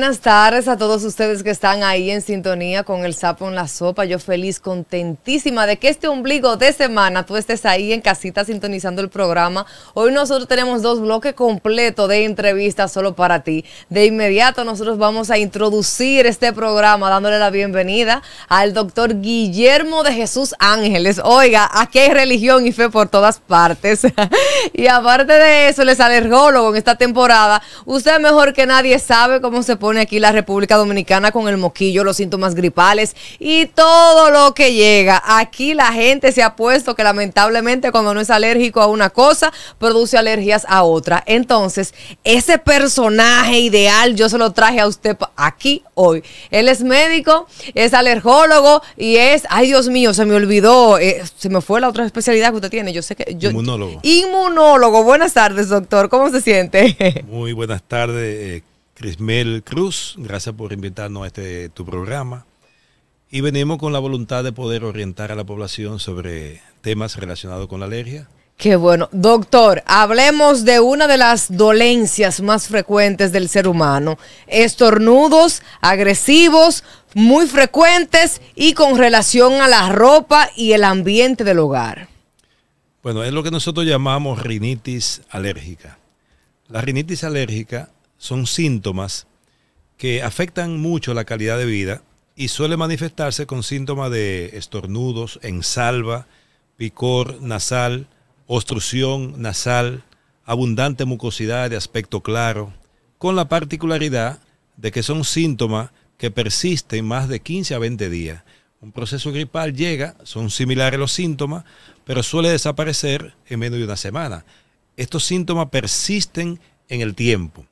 buenas tardes a todos ustedes que están ahí en sintonía con El Sapo en la Sopa. Yo feliz, contentísima de que este ombligo de semana tú estés ahí en casita sintonizando el programa. Hoy nosotros tenemos 2 bloques completos de entrevistas solo para ti. De inmediato nosotros vamos a introducir este programa dándole la bienvenida al doctor Guillermo de Jesús Ángeles. Oiga, aquí hay religión y fe por todas partes. Y aparte de eso, él es alergólogo en esta temporada. Usted mejor que nadie sabe cómo se pone aquí la República Dominicana con el moquillo, los síntomas gripales y todo lo que llega. Aquí la gente se ha puesto que lamentablemente cuando no es alérgico a una cosa, produce alergias a otra. Entonces, ese personaje ideal yo se lo traje a usted aquí hoy. Él es médico, es alergólogo y es, ay Dios mío, se me olvidó, se me fue la otra especialidad que usted tiene. Yo sé que inmunólogo. Inmunólogo. Buenas tardes, doctor. ¿Cómo se siente? Muy buenas tardes, Crismel Cruz. Gracias por invitarnos a tu programa. Y venimos con la voluntad de poder orientar a la población sobre temas relacionados con la alergia. Qué bueno. Doctor, hablemos de una de las dolencias más frecuentes del ser humano. Estornudos agresivos, muy frecuentes y con relación a la ropa y el ambiente del hogar. Bueno, es lo que nosotros llamamos rinitis alérgica. La rinitis alérgica son síntomas que afectan mucho la calidad de vida y suele manifestarse con síntomas de estornudos, ensalva, picor nasal, obstrucción nasal, abundante mucosidad de aspecto claro, con la particularidad de que son síntomas que persisten más de 15 a 20 días. Un proceso gripal llega, son similares los síntomas, pero suele desaparecer en menos de una semana. Estos síntomas persisten en el tiempo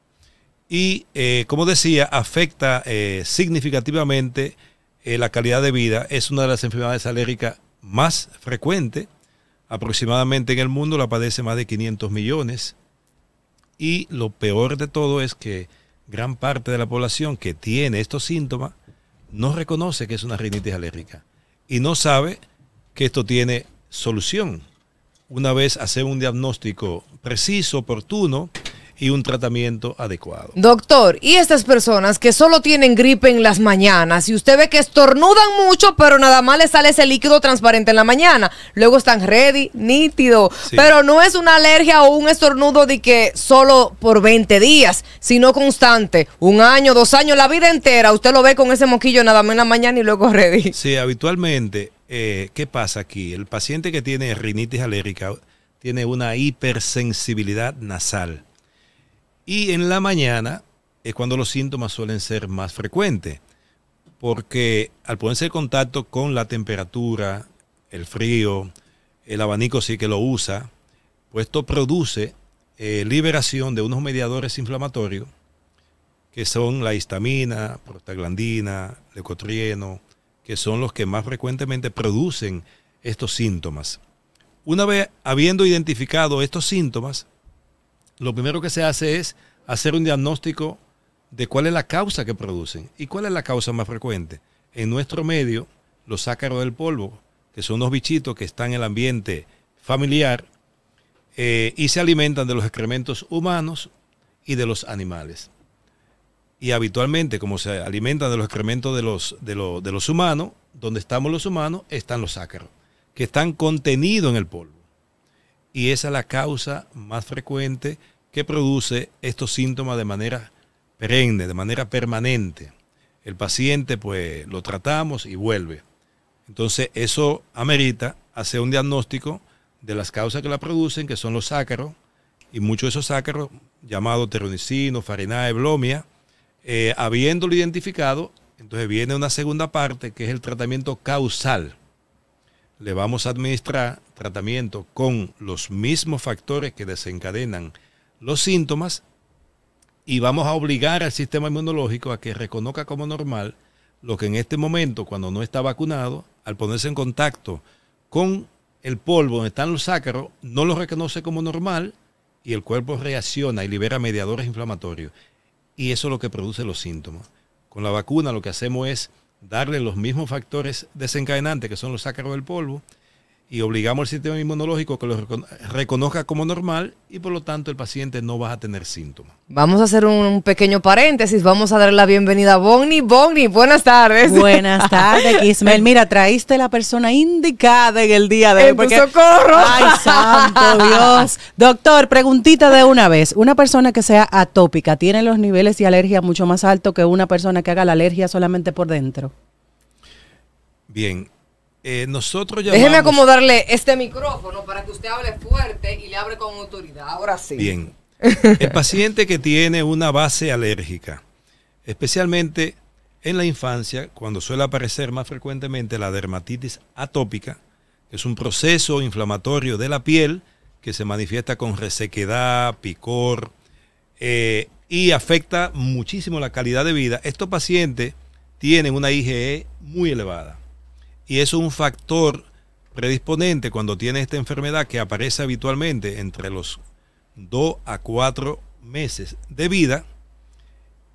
y, como decía, afecta significativamente la calidad de vida. Es una de las enfermedades alérgicas más frecuentes. Aproximadamente en el mundo la padece más de 500 millones. Y lo peor de todo es que gran parte de la población que tiene estos síntomas no reconoce que es una rinitis alérgica y no sabe que esto tiene solución. Una vez hacer un diagnóstico preciso, oportuno y un tratamiento adecuado. Doctor, ¿y estas personas que solo tienen gripe en las mañanas y usted ve que estornudan mucho, pero nada más les sale ese líquido transparente en la mañana? Luego están ready, nítido, sí. Pero no es una alergia o un estornudo de que solo por 20 días, sino constante, 1 año, 2 años, la vida entera, usted lo ve con ese moquillo nada más en la mañana y luego ready. Sí, habitualmente, ¿qué pasa aquí? El paciente que tiene rinitis alérgica tiene una hipersensibilidad nasal. Y en la mañana es cuando los síntomas suelen ser más frecuentes, porque al ponerse en contacto con la temperatura, el frío, el abanico sí que lo usa, pues esto produce liberación de unos mediadores inflamatorios, que son la histamina, prostaglandina, leucotrieno, que son los que más frecuentemente producen estos síntomas. Una vez habiendo identificado estos síntomas, lo primero que se hace es hacer un diagnóstico de cuál es la causa que producen. ¿Y cuál es la causa más frecuente? En nuestro medio, los ácaros del polvo, que son unos bichitos que están en el ambiente familiar y se alimentan de los excrementos humanos y de los animales. Y habitualmente, como se alimentan de los excrementos de los humanos, donde estamos los humanos, están los ácaros, que están contenidos en el polvo. Y esa es la causa más frecuente que produce estos síntomas de manera perenne, de manera permanente. El paciente pues lo tratamos y vuelve. Entonces eso amerita hacer un diagnóstico de las causas que la producen, que son los ácaros, y muchos de esos ácaros, llamados terronicino, farinae, blomia, habiéndolo identificado, entonces viene una segunda parte que es el tratamiento causal. Le vamos a administrar tratamiento con los mismos factores que desencadenan los síntomas y vamos a obligar al sistema inmunológico a que reconozca como normal lo que en este momento, cuando no está vacunado, al ponerse en contacto con el polvo donde están los ácaros, no lo reconoce como normal y el cuerpo reacciona y libera mediadores inflamatorios. Y eso es lo que produce los síntomas. Con la vacuna lo que hacemos es darle los mismos factores desencadenantes que son los ácaros del polvo y obligamos al sistema inmunológico que lo reconozca como normal y por lo tanto el paciente no va a tener síntomas. Vamos a hacer un pequeño paréntesis, vamos a darle la bienvenida a Bonnie. Bonnie, buenas tardes. Buenas tardes, Ismael. Mira, traíste la persona indicada en el día de hoy. ¡En tu socorro! ¡Ay, santo Dios! Doctor, preguntita de una vez. Una persona que sea atópica, ¿tiene los niveles de alergia mucho más altos que una persona que haga la alergia solamente por dentro? Bien. Nosotros llamamos... Déjeme acomodarle este micrófono para que usted hable fuerte y le hable con autoridad. Ahora sí. Bien. El paciente que tiene una base alérgica, especialmente en la infancia, cuando suele aparecer más frecuentemente la dermatitis atópica, que es un proceso inflamatorio de la piel que se manifiesta con resequedad, picor y afecta muchísimo la calidad de vida. Estos pacientes tienen una IgE muy elevada. Y eso es un factor predisponente cuando tiene esta enfermedad que aparece habitualmente entre los 2 a 4 meses de vida.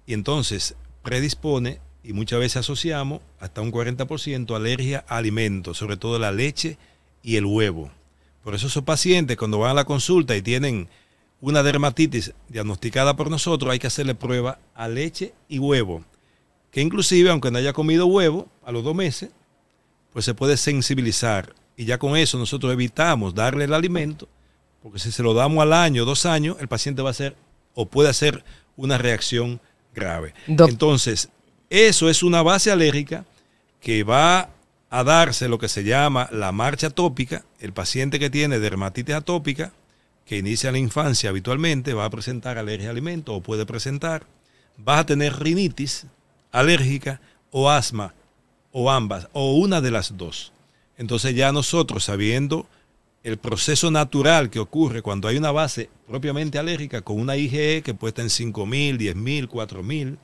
Y entonces predispone, y muchas veces asociamos hasta un 40% alergia a alimentos, sobre todo la leche y el huevo. Por eso esos pacientes cuando van a la consulta y tienen una dermatitis diagnosticada por nosotros, hay que hacerle prueba a leche y huevo. Que inclusive, aunque no haya comido huevo, a los 2 meses, pues se puede sensibilizar y ya con eso nosotros evitamos darle el alimento, porque si se lo damos al año, 2 años, el paciente va a hacer o puede hacer una reacción grave. Entonces, eso es una base alérgica que va a darse lo que se llama la marcha atópica. El paciente que tiene dermatitis atópica, que inicia en la infancia habitualmente, va a presentar alergia a alimentos o puede presentar, va a tener rinitis alérgica o asma, o ambas, o una de las dos. Entonces ya nosotros, sabiendo el proceso natural que ocurre cuando hay una base propiamente alérgica con una IgE que puede estar en 5.000, 10.000, 4.000,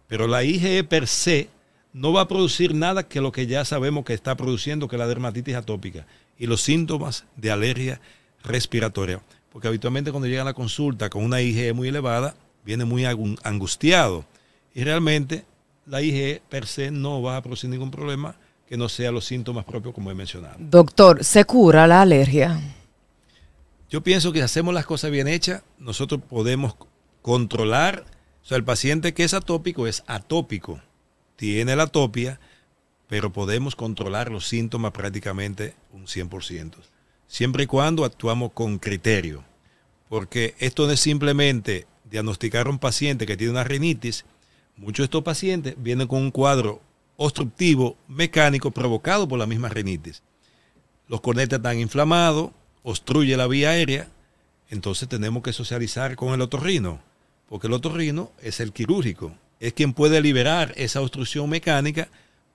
pero la IgE per se no va a producir nada que lo que ya sabemos que está produciendo, que es la dermatitis atópica y los síntomas de alergia respiratoria. Porque habitualmente cuando llega a la consulta con una IgE muy elevada, viene muy angustiado y realmente la IgE per se no va a producir ningún problema que no sea los síntomas propios como he mencionado. Doctor, ¿se cura la alergia? Yo pienso que si hacemos las cosas bien hechas, nosotros podemos controlar. O sea, el paciente que es atópico, tiene la atopia, pero podemos controlar los síntomas prácticamente un 100%. Siempre y cuando actuamos con criterio. Porque esto no es simplemente diagnosticar a un paciente que tiene una rinitis. Muchos de estos pacientes vienen con un cuadro obstructivo mecánico provocado por la misma rinitis. Los cornetes están inflamados, obstruye la vía aérea, entonces tenemos que socializar con el otorrino, porque el otorrino es el quirúrgico, es quien puede liberar esa obstrucción mecánica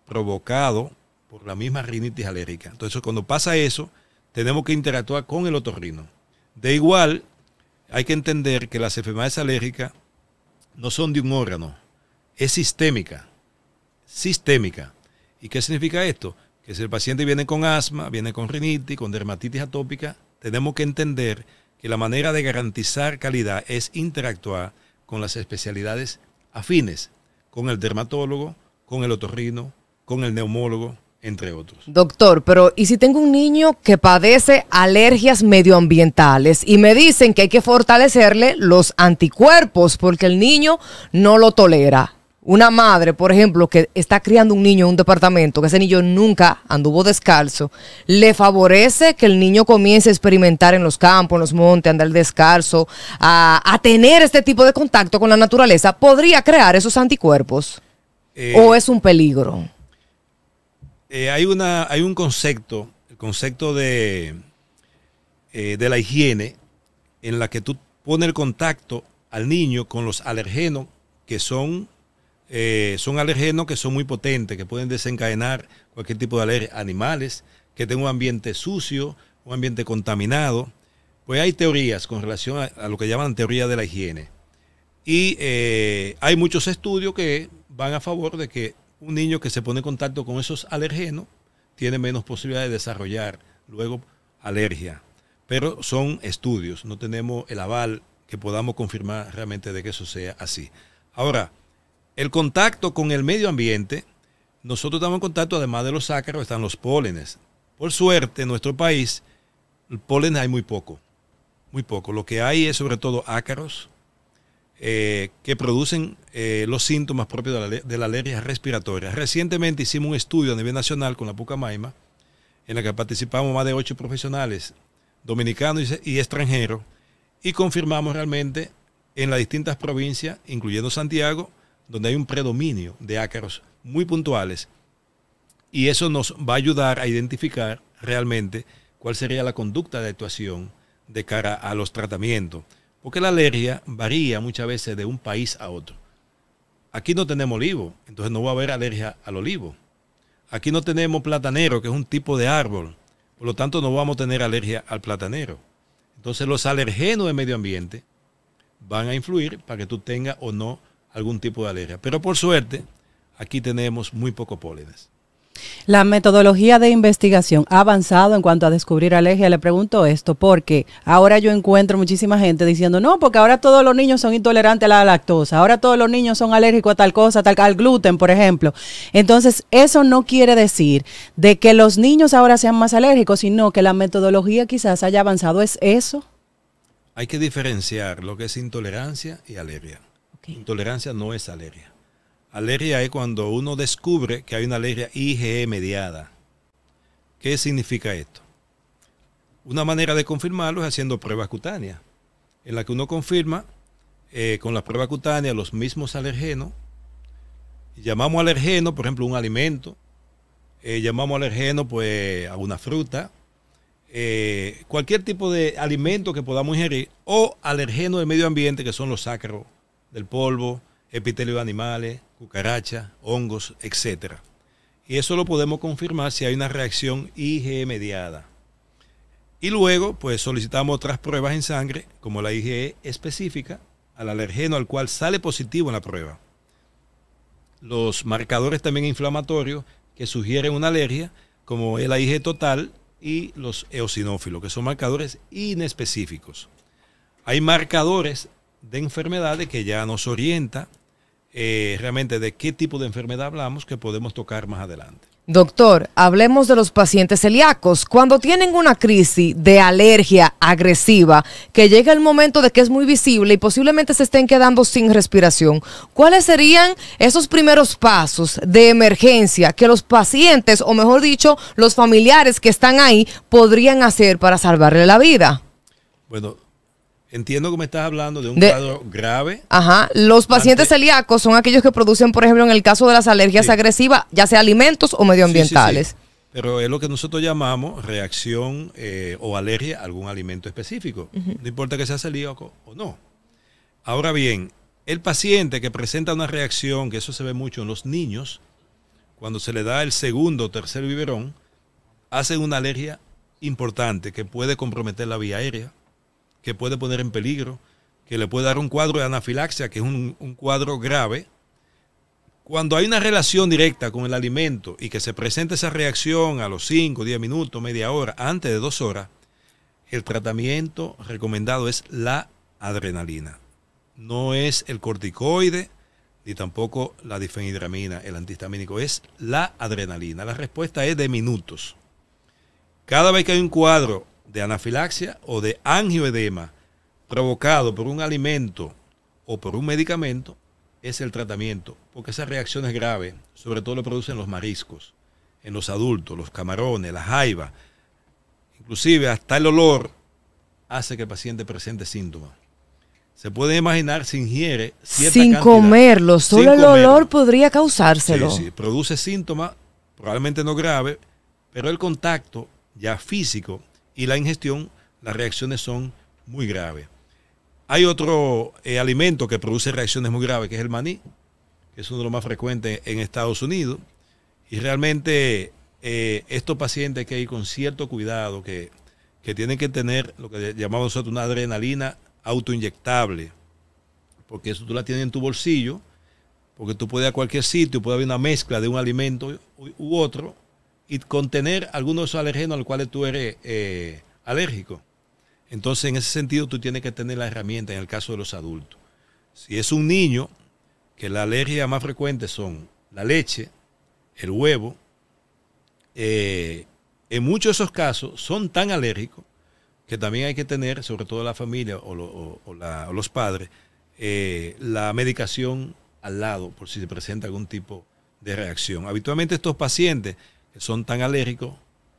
provocado por la misma rinitis alérgica. Entonces cuando pasa eso, tenemos que interactuar con el otorrino. De igual, hay que entender que las enfermedades alérgicas no son de un órgano, es sistémica. ¿Y qué significa esto? Que si el paciente viene con asma, viene con rinitis, con dermatitis atópica, tenemos que entender que la manera de garantizar calidad es interactuar con las especialidades afines, con el dermatólogo, con el otorrino, con el neumólogo, entre otros. Doctor, pero ¿y si tengo un niño que padece alergias medioambientales y me dicen que hay que fortalecerle los anticuerpos porque el niño no lo tolera? Una madre, por ejemplo, que está criando un niño en un departamento, que ese niño nunca anduvo descalzo, ¿le favorece que el niño comience a experimentar en los campos, en los montes, andar descalzo, a tener este tipo de contacto con la naturaleza? ¿Podría crear esos anticuerpos? ¿O es un peligro? Hay un concepto, el concepto de la higiene, en la que tú pones el contacto al niño con los alergenos que son alergenos que son muy potentes, que pueden desencadenar cualquier tipo de alergia. Animales que tengan un ambiente sucio, un ambiente contaminado. Pues hay teorías con relación a lo que llaman teoría de la higiene. Y hay muchos estudios que van a favor de que un niño que se pone en contacto con esos alergenos tiene menos posibilidad de desarrollar luego alergia. Pero son estudios, no tenemos el aval que podamos confirmar realmente de que eso sea así. Ahora, el contacto con el medio ambiente, nosotros estamos en contacto, además de los ácaros, están los pólenes Por suerte, en nuestro país, el polen hay muy poco. Muy poco. Lo que hay es sobre todo ácaros que producen los síntomas propios de la alergia respiratoria. Recientemente hicimos un estudio a nivel nacional con la Pucamaima, en la que participamos más de 8 profesionales dominicanos y extranjeros, y confirmamos realmente en las distintas provincias, incluyendo Santiago, donde hay un predominio de ácaros muy puntuales, y eso nos va a ayudar a identificar realmente cuál sería la conducta de actuación de cara a los tratamientos, porque la alergia varía muchas veces de un país a otro. Aquí no tenemos olivo, entonces no va a haber alergia al olivo. Aquí no tenemos platanero, que es un tipo de árbol, por lo tanto no vamos a tener alergia al platanero. Entonces los alergenos del medio ambiente van a influir para que tú tengas o no algún tipo de alergia. Pero por suerte, aquí tenemos muy pocos pólenes. La metodología de investigación ha avanzado en cuanto a descubrir alergia. Le pregunto esto porque ahora yo encuentro muchísima gente diciendo, no, porque ahora todos los niños son intolerantes a la lactosa, ahora todos los niños son alérgicos a tal cosa, al gluten, por ejemplo. Entonces, eso no quiere decir de que los niños ahora sean más alérgicos, sino que la metodología quizás haya avanzado. ¿Es eso? Hay que diferenciar lo que es intolerancia y alergia. Okay. Intolerancia no es alergia. Alergia es cuando uno descubre que hay una alergia IgE mediada. ¿Qué significa esto? Una manera de confirmarlo es haciendo pruebas cutáneas, en la que uno confirma con la prueba cutánea los mismos alergenos. Llamamos alergeno, por ejemplo, un alimento. Llamamos alergeno pues, a una fruta. Cualquier tipo de alimento que podamos ingerir, o alergenos del medio ambiente, que son los ácaros del polvo, epitelio de animales, cucarachas, hongos, etc. Y eso lo podemos confirmar si hay una reacción IgE mediada. Y luego, pues solicitamos otras pruebas en sangre, como la IgE específica, al alergeno al cual sale positivo en la prueba. Los marcadores también inflamatorios que sugieren una alergia, como el IgE total y los eosinófilos, que son marcadores inespecíficos. Hay marcadores de enfermedades que ya nos orienta realmente de qué tipo de enfermedad hablamos, que podemos tocar más adelante. Doctor, hablemos de los pacientes celíacos. Cuando tienen una crisis de alergia agresiva, que llega el momento de que es muy visible y posiblemente se estén quedando sin respiración, ¿cuáles serían esos primeros pasos de emergencia que los pacientes, o mejor dicho, los familiares que están ahí, podrían hacer para salvarle la vida? Bueno, entiendo que me estás hablando de un cuadro grave. Ajá. Los pacientes celíacos son aquellos que producen, por ejemplo, en el caso de las alergias agresivas, ya sea alimentos o medioambientales. Sí. Pero es lo que nosotros llamamos reacción o alergia a algún alimento específico. No importa que sea celíaco o no. Ahora bien, el paciente que presenta una reacción, que eso se ve mucho en los niños, cuando se le da el segundo o tercer biberón, hacen una alergia importante que puede comprometer la vía aérea, que puede poner en peligro, que le puede dar un cuadro de anafilaxia, que es un cuadro grave. Cuando hay una relación directa con el alimento y que se presenta esa reacción a los 5, 10 minutos, media hora, antes de 2 horas, el tratamiento recomendado es la adrenalina. No es el corticoide, ni tampoco la difenhidramina, el antihistamínico, es la adrenalina. La respuesta es de minutos. Cada vez que hay un cuadro de anafilaxia o de angioedema provocado por un alimento o por un medicamento, es el tratamiento, porque esa reacción es grave, sobre todo lo producen los mariscos, en los adultos, los camarones, la jaiba, inclusive hasta el olor hace que el paciente presente síntomas. Se puede imaginar si ingiere cierta sin cantidad, comerlo, solo el olor podría causárselo. Sí, produce síntomas, probablemente no graves, pero el contacto ya físico y la ingestión, las reacciones son muy graves. Hay otro alimento que produce reacciones muy graves, que es el maní, que es uno de los más frecuentes en Estados Unidos. Y realmente estos pacientes hay que ir con cierto cuidado, que tienen que tener lo que llamamos nosotros una adrenalina autoinyectable, porque eso tú la tienes en tu bolsillo, porque tú puedes ir a cualquier sitio, puede haber una mezcla de un alimento u otro, y contener algunos de esos alergenos a los cuales tú eres alérgico. Entonces, en ese sentido, tú tienes que tener la herramienta en el caso de los adultos. Si es un niño, que las alergias más frecuentes son la leche, el huevo, en muchos de esos casos son tan alérgicos que también hay que tener, sobre todo la familia o los padres, la medicación al lado por si se presenta algún tipo de reacción. Habitualmente estos pacientes que son tan alérgicos,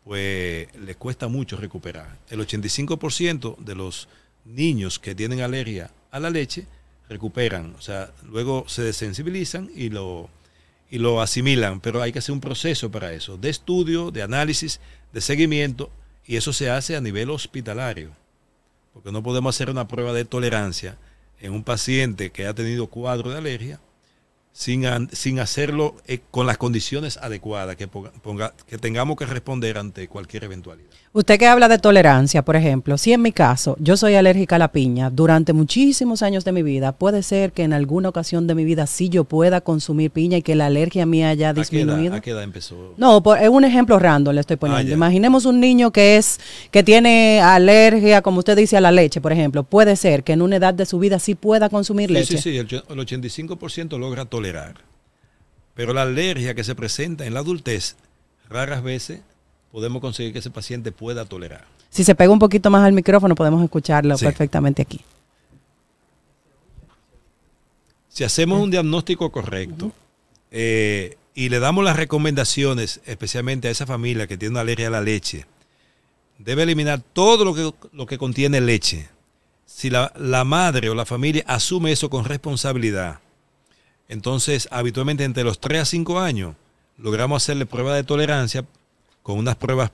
pues les cuesta mucho recuperar. El 85% de los niños que tienen alergia a la leche recuperan, o sea, luego se desensibilizan y lo asimilan, pero hay que hacer un proceso para eso, de estudio, de análisis, de seguimiento, y eso se hace a nivel hospitalario, porque no podemos hacer una prueba de tolerancia en un paciente que ha tenido cuadro de alergia sin hacerlo con las condiciones adecuadas que tengamos que responder ante cualquier eventualidad. Usted que habla de tolerancia, por ejemplo, si en mi caso yo soy alérgica a la piña durante muchísimos años de mi vida, puede ser que en alguna ocasión de mi vida sí yo pueda consumir piña y que la alergia mía haya disminuido. ¿A qué edad empezó? No, es un ejemplo random le estoy poniendo. Ya. Imaginemos un niño que tiene alergia, como usted dice, a la leche, por ejemplo. Puede ser que en una edad de su vida sí pueda consumir leche. Sí, el 85% logra tolerar. Pero la alergia que se presenta en la adultez, raras veces podemos conseguir que ese paciente pueda tolerar. Si se pega un poquito más al micrófono, podemos escucharlo Sí. perfectamente aquí. Si hacemos un diagnóstico correcto y le damos las recomendaciones, especialmente a esa familia que tiene una alergia a la leche, debe eliminar todo lo que contiene leche. Si la madre o la familia asume eso con responsabilidad, entonces habitualmente entre los 3 a 5 años logramos hacerle prueba de tolerancia con unas pruebas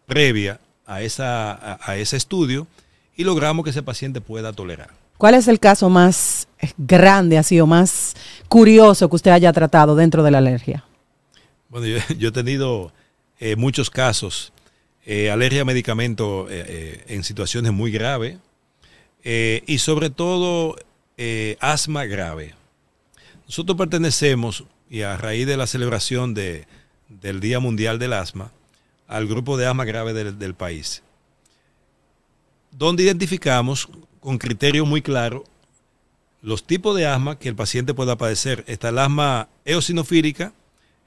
previas a ese estudio y logramos que ese paciente pueda tolerar. ¿Cuál es el caso más grande, así, o más curioso que usted haya tratado dentro de la alergia? Bueno, yo he tenido muchos casos, alergia a medicamentos en situaciones muy graves y sobre todo asma grave. Nosotros pertenecemos, y a raíz de la celebración del Día Mundial del Asma, al grupo de asma grave del país, donde identificamos con criterio muy claro los tipos de asma que el paciente pueda padecer. Está el asma eosinofílica,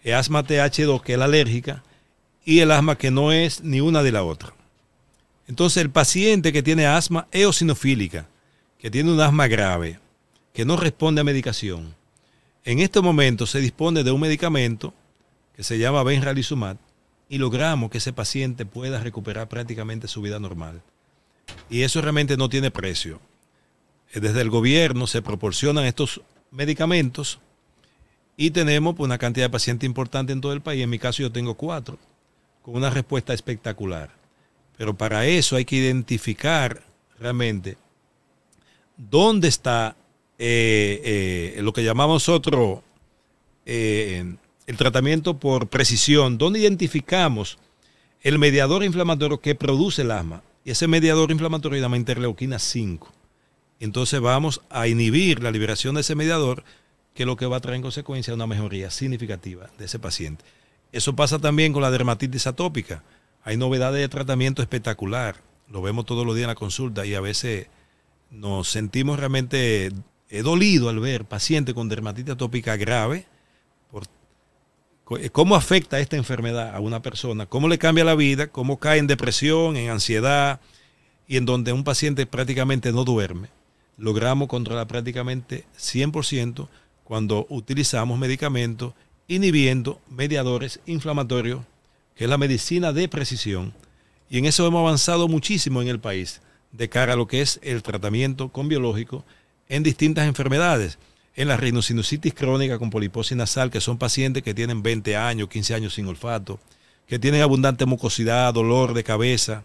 el asma TH2, que es la alérgica, y el asma que no es ni una de la otra. Entonces, el paciente que tiene asma eosinofílica, que tiene un asma grave, que no responde a medicación, en este momento se dispone de un medicamento que se llama benralizumab y logramos que ese paciente pueda recuperar prácticamente su vida normal. Y eso realmente no tiene precio. Desde el gobierno se proporcionan estos medicamentos y tenemos una cantidad de pacientes importante en todo el país. En mi caso yo tengo 4, con una respuesta espectacular. Pero para eso hay que identificar realmente dónde está lo que llamamos nosotros el tratamiento por precisión, donde identificamos el mediador inflamatorio que produce el asma. Y ese mediador inflamatorio se llama interleuquina 5. Entonces vamos a inhibir la liberación de ese mediador, que es lo que va a traer en consecuencia una mejoría significativa de ese paciente. Eso pasa también con la dermatitis atópica. Hay novedades de tratamiento espectacular. Lo vemos todos los días en la consulta y a veces nos sentimos realmente dolidos al ver pacientes con dermatitis atópica grave. ¿Cómo afecta esta enfermedad a una persona? ¿Cómo le cambia la vida? ¿Cómo cae en depresión, en ansiedad? Y en donde un paciente prácticamente no duerme. Logramos controlar prácticamente 100% cuando utilizamos medicamentos inhibiendo mediadores inflamatorios, que es la medicina de precisión. Y en eso hemos avanzado muchísimo en el país de cara a lo que es el tratamiento con biológico en distintas enfermedades. En la rhinosinusitis crónica con poliposis nasal, que son pacientes que tienen 20 años, 15 años sin olfato, que tienen abundante mucosidad, dolor de cabeza,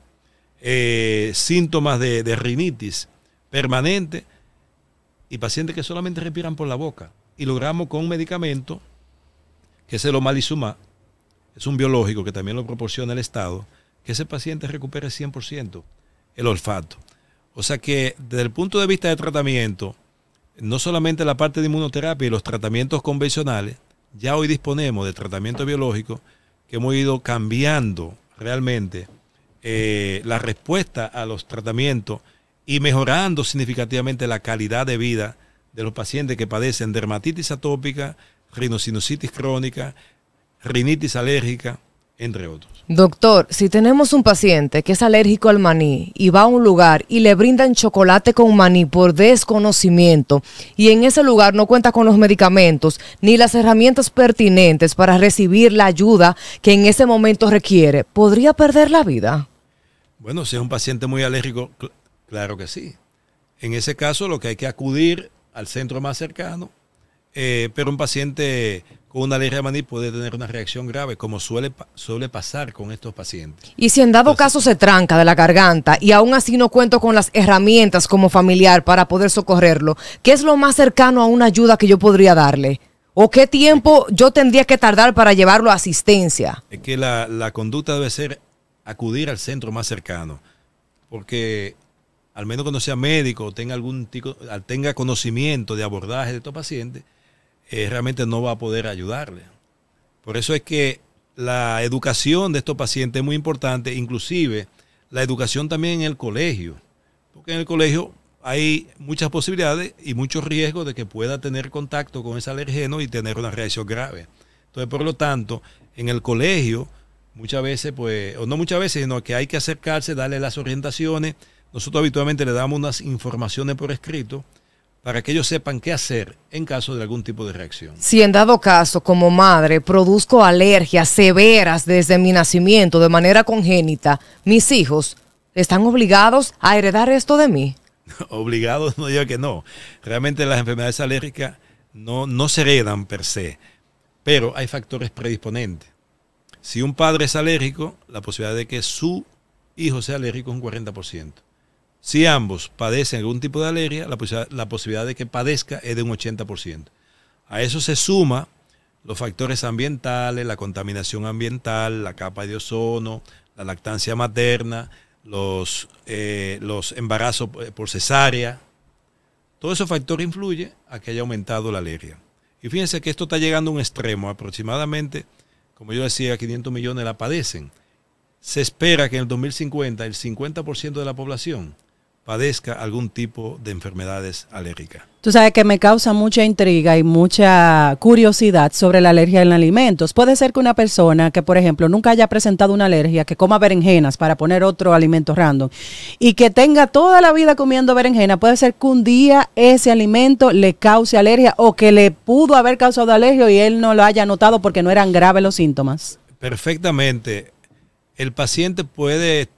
síntomas de rinitis permanente y pacientes que solamente respiran por la boca. Y logramos con un medicamento, que es el omalizumab, es un biológico que también lo proporciona el Estado, que ese paciente recupere 100% el olfato. O sea que desde el punto de vista de tratamiento, no solamente la parte de inmunoterapia y los tratamientos convencionales, ya hoy disponemos de tratamiento biológico que hemos ido cambiando realmente la respuesta a los tratamientos y mejorando significativamente la calidad de vida de los pacientes que padecen dermatitis atópica, rinosinusitis crónica, rinitis alérgica, entre otros. Doctor, si tenemos un paciente que es alérgico al maní y va a un lugar y le brindan chocolate con maní por desconocimiento y en ese lugar no cuenta con los medicamentos ni las herramientas pertinentes para recibir la ayuda que en ese momento requiere, ¿podría perder la vida? Bueno, si es un paciente muy alérgico, claro que sí. En ese caso, lo que hay que acudir al centro más cercano, pero un paciente con una alergia al maní puede tener una reacción grave, como suele pasar con estos pacientes. Y si en dado caso se tranca de la garganta y aún así no cuento con las herramientas como familiar para poder socorrerlo, ¿qué es lo más cercano a una ayuda que yo podría darle? ¿O qué tiempo yo tendría que tardar para llevarlo a asistencia? Es que la conducta debe ser acudir al centro más cercano, porque al menos que no sea médico o tenga conocimiento de abordaje de estos pacientes, realmente no va a poder ayudarle. Por eso es que la educación de estos pacientes es muy importante, inclusive la educación también en el colegio, porque en el colegio hay muchas posibilidades y muchos riesgos de que pueda tener contacto con ese alergeno y tener una reacción grave. Entonces, por lo tanto, en el colegio, muchas veces, pues, o no muchas veces, sino que hay que acercarse, darle las orientaciones. Nosotros habitualmente le damos unas informaciones por escrito para que ellos sepan qué hacer en caso de algún tipo de reacción. Si en dado caso, como madre, produzco alergias severas desde mi nacimiento de manera congénita, ¿mis hijos están obligados a heredar esto de mí? Obligados, no digo que no. Realmente las enfermedades alérgicas no se heredan per se, pero hay factores predisponentes. Si un padre es alérgico, la posibilidad de que su hijo sea alérgico es un 40%. Si ambos padecen algún tipo de alergia, la posibilidad de que padezca es de un 80%. A eso se suma los factores ambientales, la contaminación ambiental, la capa de ozono, la lactancia materna, los embarazos por cesárea. Todos esos factores influyen a que haya aumentado la alergia. Y fíjense que esto está llegando a un extremo. Aproximadamente, como yo decía, 500 millones la padecen. Se espera que en el 2050 el 50% de la población padezca algún tipo de enfermedades alérgicas. Tú sabes que me causa mucha intriga y mucha curiosidad sobre la alergia en alimentos. Puede ser que una persona que, por ejemplo, nunca haya presentado una alergia, que coma berenjenas para poner otro alimento random y que tenga toda la vida comiendo berenjena, puede ser que un día ese alimento le cause alergia o que le pudo haber causado alergia y él no lo haya notado porque no eran graves los síntomas. Perfectamente. El paciente puede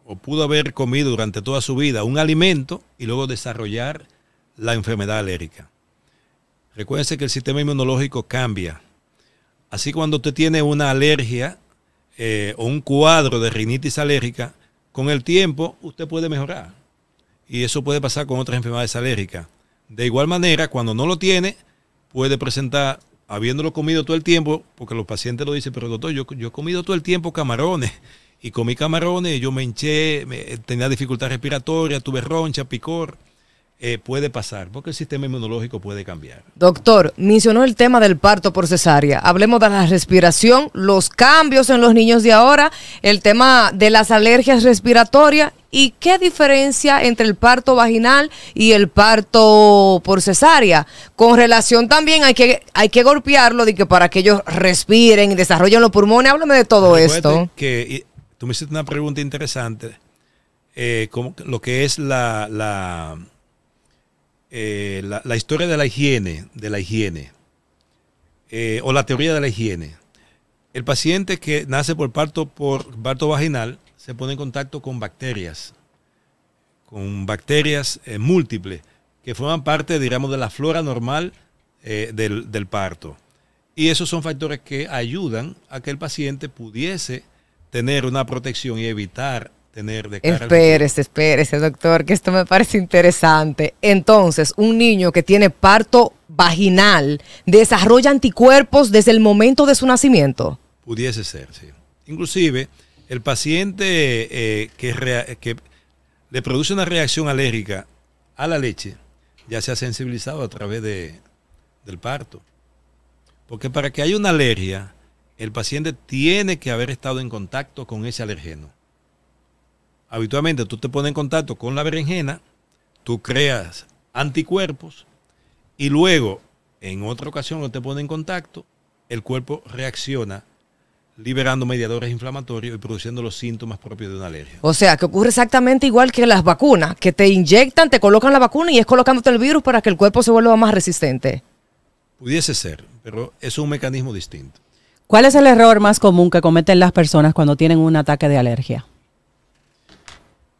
o pudo haber comido durante toda su vida un alimento y luego desarrollar la enfermedad alérgica. Recuérdense que el sistema inmunológico cambia. Así cuando usted tiene una alergia o un cuadro de rinitis alérgica, con el tiempo usted puede mejorar. Y eso puede pasar con otras enfermedades alérgicas. De igual manera, cuando no lo tiene, puede presentar, habiéndolo comido todo el tiempo, porque los pacientes lo dicen, pero doctor, yo he comido todo el tiempo camarones. Y comí camarones, yo me hinché, tenía dificultad respiratoria, tuve roncha, picor. Puede pasar, porque el sistema inmunológico puede cambiar. Doctor, mencionó el tema del parto por cesárea. Hablemos de la respiración, los cambios en los niños de ahora, el tema de las alergias respiratorias y qué diferencia entre el parto vaginal y el parto por cesárea. Con relación también hay que golpearlo de que para que ellos respiren y desarrollen los pulmones. Háblame de todo esto. Que tú me hiciste una pregunta interesante, como lo que es la historia de la higiene, o la teoría de la higiene. El paciente que nace por parto vaginal se pone en contacto con bacterias múltiples que forman parte, digamos, de la flora normal del parto. Y esos son factores que ayudan a que el paciente pudiese tener una protección y evitar tener de cara. Espérese, doctor, que esto me parece interesante. Entonces, un niño que tiene parto vaginal desarrolla anticuerpos desde el momento de su nacimiento. Pudiese ser, sí. Inclusive, el paciente que le produce una reacción alérgica a la leche ya se ha sensibilizado a través del parto. Porque para que haya una alergia, el paciente tiene que haber estado en contacto con ese alergeno. Habitualmente tú te pones en contacto con la berenjena, tú creas anticuerpos y luego, en otra ocasión que te pones en contacto, el cuerpo reacciona liberando mediadores inflamatorios y produciendo los síntomas propios de una alergia. O sea, que ocurre exactamente igual que las vacunas, que te inyectan, te colocan la vacuna y es colocándote el virus para que el cuerpo se vuelva más resistente. Pudiese ser, pero es un mecanismo distinto. ¿Cuál es el error más común que cometen las personas cuando tienen un ataque de alergia?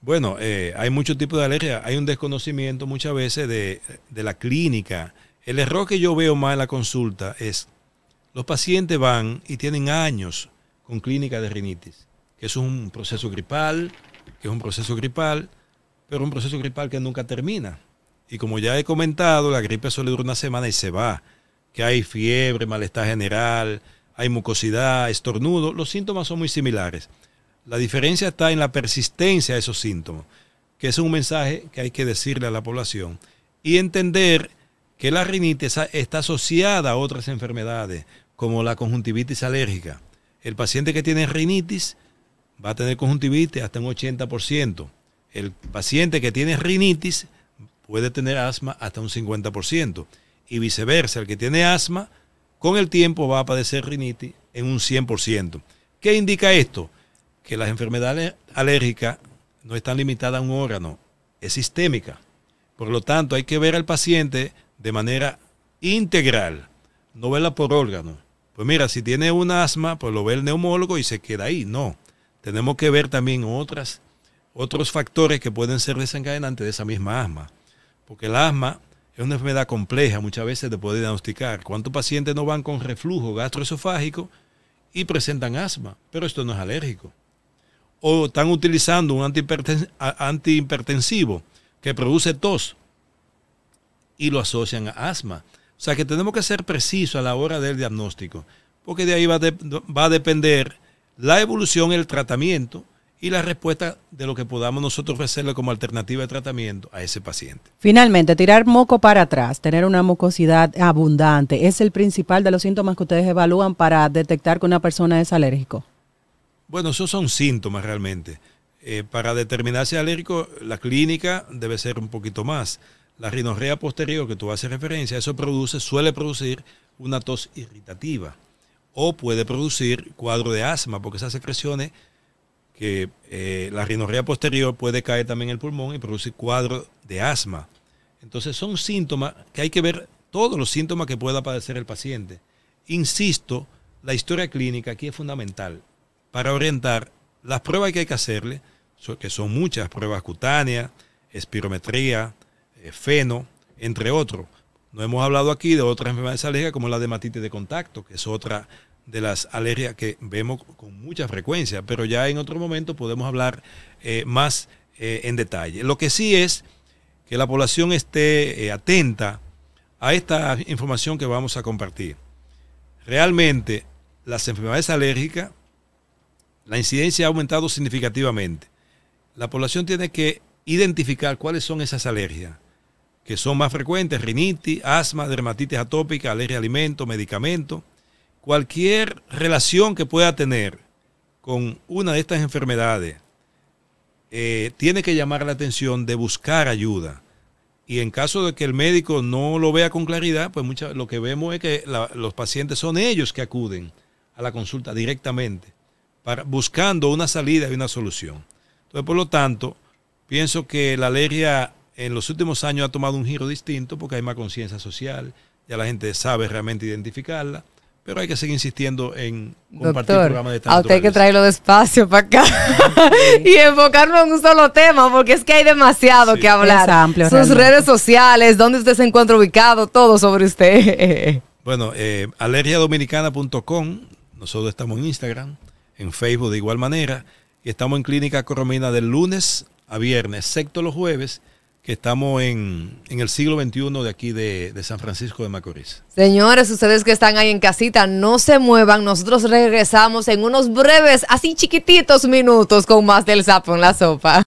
Bueno, hay muchos tipos de alergia. Hay un desconocimiento muchas veces de la clínica. El error que yo veo más en la consulta es los pacientes van y tienen años con clínica de rinitis, que es un proceso gripal, pero un proceso gripal que nunca termina. Y como ya he comentado, la gripe solo dura una semana y se va. Que hay fiebre, malestar general, hay mucosidad, estornudo. Los síntomas son muy similares. La diferencia está en la persistencia de esos síntomas, que es un mensaje que hay que decirle a la población. Y entender que la rinitis está asociada a otras enfermedades, como la conjuntivitis alérgica. El paciente que tiene rinitis va a tener conjuntivitis hasta un 80%. El paciente que tiene rinitis puede tener asma hasta un 50%. Y viceversa, el que tiene asma, con el tiempo va a padecer rinitis en un 100%. ¿Qué indica esto? Que las enfermedades alérgicas no están limitadas a un órgano, es sistémica. Por lo tanto, hay que ver al paciente de manera integral, no verla por órgano. Pues mira, si tiene un asma, pues lo ve el neumólogo y se queda ahí. No, tenemos que ver también otros factores que pueden ser desencadenantes de esa misma asma. Porque el asma es una enfermedad compleja, muchas veces te puede diagnosticar. ¿Cuántos pacientes no van con reflujo gastroesofágico y presentan asma? Pero esto no es alérgico. O están utilizando un antihipertensivo que produce tos y lo asocian a asma. O sea que tenemos que ser precisos a la hora del diagnóstico, porque de ahí va a depender la evolución, el tratamiento y la respuesta de lo que podamos nosotros ofrecerle como alternativa de tratamiento a ese paciente. Finalmente, tirar moco para atrás, tener una mucosidad abundante, ¿es el principal de los síntomas que ustedes evalúan para detectar que una persona es alérgico? Bueno, esos son síntomas realmente. Para determinar si es alérgico, la clínica debe ser un poquito más. La rinorrea posterior que tú haces referencia, eso suele producir una tos irritativa o puede producir cuadro de asma, porque esas secreciones que la rinorrea posterior puede caer también en el pulmón y producir cuadro de asma. Entonces son síntomas que hay que ver, todos los síntomas que pueda padecer el paciente. Insisto, la historia clínica aquí es fundamental para orientar las pruebas que hay que hacerle, que son muchas, pruebas cutáneas, espirometría, feno, entre otros. No hemos hablado aquí de otras enfermedades alérgicas como la dermatitis de contacto, que es otra de las alergias que vemos con mucha frecuencia, pero ya en otro momento podemos hablar más en detalle. Lo que sí es que la población esté atenta a esta información que vamos a compartir. Realmente, las enfermedades alérgicas, la incidencia ha aumentado significativamente. La población tiene que identificar cuáles son esas alergias que son más frecuentes: rinitis, asma, dermatitis atópica, alergia a alimentos, medicamentos. Cualquier relación que pueda tener con una de estas enfermedades tiene que llamar la atención de buscar ayuda. Y en caso de que el médico no lo vea con claridad, pues lo que vemos es que los pacientes son ellos que acuden a la consulta directamente, buscando una salida y una solución. Entonces, por lo tanto, pienso que la alergia en los últimos años ha tomado un giro distinto porque hay más conciencia social, ya la gente sabe realmente identificarla, pero hay que seguir insistiendo en compartir programas de esta naturaleza. A usted hay que traerlo despacio para acá y enfocarnos en un solo tema, porque es que hay demasiado que hablar. Es amplio, sus redes sociales, dónde usted se encuentra ubicado, todo sobre usted. Bueno, alergiadominicana.com, nosotros estamos en Instagram, en Facebook de igual manera, y estamos en Clínica Coromina de lunes a viernes, excepto los jueves, que estamos en el siglo XXI de aquí de San Francisco de Macorís. Señores, ustedes que están ahí en casita, no se muevan. Nosotros regresamos en unos breves, así chiquititos minutos con más del Sapo en la Sopa.